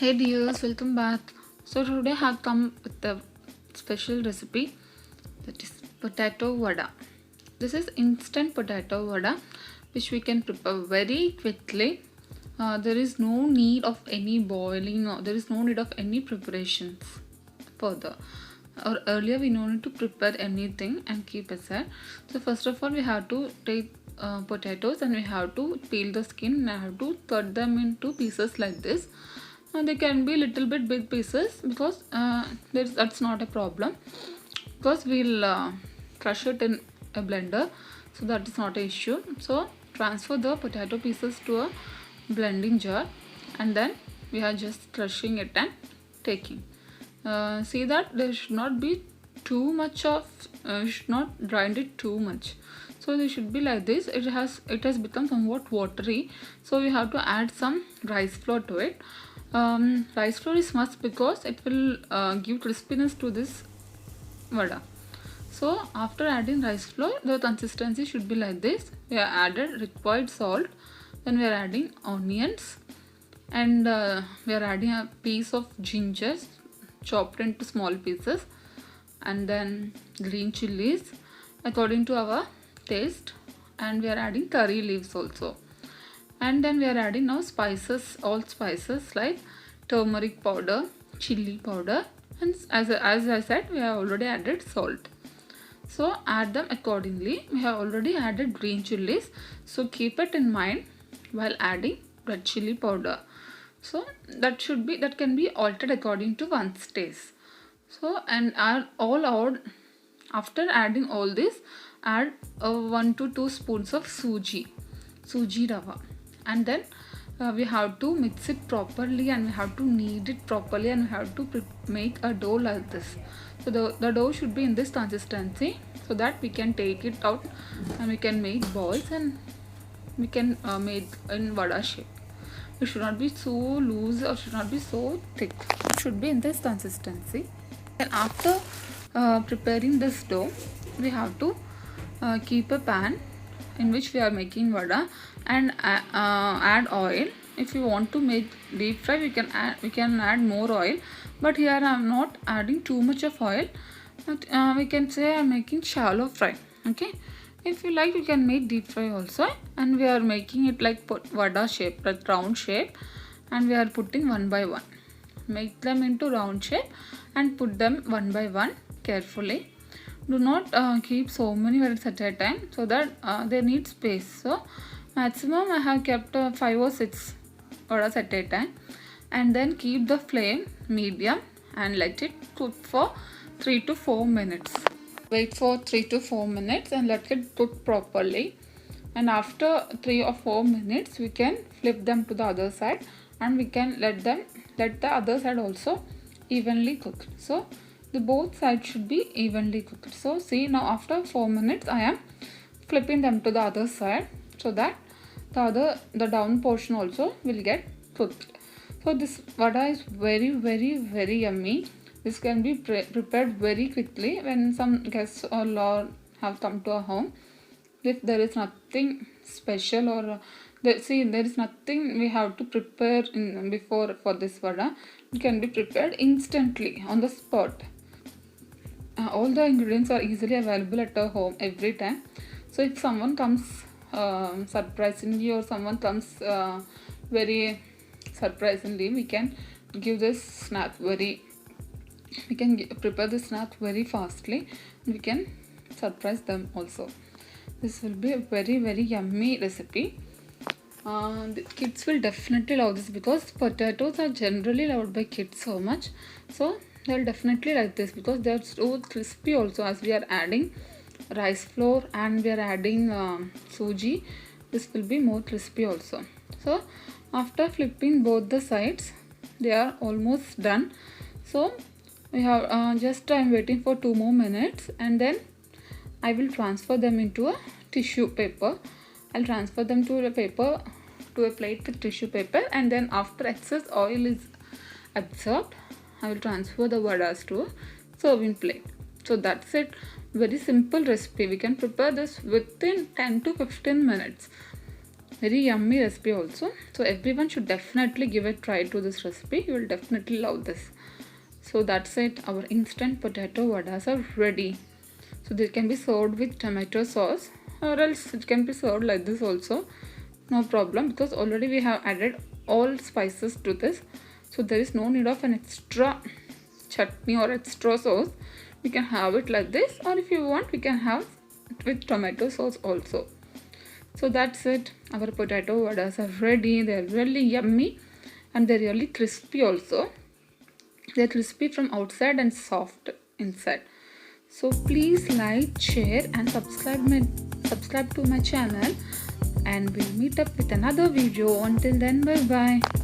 Hey dears, welcome back. So today I have come with a special recipe, that is potato vada. This is instant potato vada which we can prepare very quickly. There is no need of any boiling, or there is no need of any preparations further. Or earlier we no need to prepare anything and keep aside. So first of all we have to take potatoes and we have to peel the skin and I have to cut them into pieces like this. They can be little bit big pieces because that's not a problem, because we'll crush it in a blender, so that is not an issue. So transfer the potato pieces to a blending jar and then we are just crushing it and taking. See that there should not be too much of should not grind it too much, so they should be like this. It has become somewhat watery, so we have to add some rice flour to it. Rice flour is must because it will give crispiness to this vada. So after adding rice flour, the consistency should be like this. We have added required salt, then we are adding onions, and we are adding a piece of ginger chopped into small pieces, and then green chilies according to our taste, and we are adding curry leaves also. And then we are adding now spices, all spices like turmeric powder, chili powder, and as I said, we have already added salt. So add them accordingly. We have already added green chilies, so keep it in mind while adding red chili powder. So that can be altered according to one's taste. So and after adding all this, add 1 to 2 spoons of suji rava, and then we have to mix it properly and we have to knead it properly and we have to make a dough like this. So the dough should be in this consistency, so that we can take it out and we can make balls and we can make in vada shape. It should not be so loose or should not be so thick. It should be in this consistency. And after preparing this dough, we have to keep a pan in which we are making vada and add oil. If you want to make deep fry, we can add more oil, but here I am not adding too much of oil, but we can say I am making shallow fry. Okay, if you like you can make deep fry also, and we are making it like vada shape, like round shape, and we are putting one by one. Make them into round shape and put them one by one carefully. Do not keep so many varieties at a time, so that they need space. So maximum I have kept 5 or 6 vadas at a time, and then keep the flame medium and let it cook for 3 to 4 minutes. Wait for 3 to 4 minutes and let it cook properly, and after 3 or 4 minutes we can flip them to the other side and we can let the other side also evenly cook. So the both sides should be evenly cooked. So see, now after 4 minutes I am flipping them to the other side, so that the down portion also will get cooked. So this vada is very very yummy. This can be prepared very quickly when some guests or lord have come to our home. If there is nothing special or there is nothing we have to prepare before for this vada, it can be prepared instantly on the spot. All the ingredients are easily available at our home every time. So if someone comes surprisingly, or someone comes very surprisingly, we can give this snack prepare this snack very fastly. We can surprise them also. This will be a very yummy recipe. The kids will definitely love this because potatoes are generally loved by kids so much. So they'll definitely like this because they're so crispy also, as we are adding rice flour and we are adding suji. This will be more crispy also. So after flipping both the sides, they are almost done. So we have I'm waiting for 2 more minutes, and then I will transfer them into a tissue paper. I'll transfer them to a plate with tissue paper, and then after excess oil is absorbed, I will transfer the vadas to a serving plate. So that's it. Very simple recipe. We can prepare this within 10 to 15 minutes. Very yummy recipe also. So everyone should definitely give a try to this recipe. You will definitely love this. So that's it. Our instant potato vadas are ready. So they can be served with tomato sauce, or else it can be served like this also. No problem, because already we have added all spices to this. So there is no need of an extra chutney or extra sauce. We can have it like this, or if you want we can have it with tomato sauce also. So that's it. Our potato vadas are ready. They are really yummy and they're really crispy also. They're crispy from outside and soft inside. So please like, share and subscribe to my channel, and we'll meet up with another video. Until then, bye bye.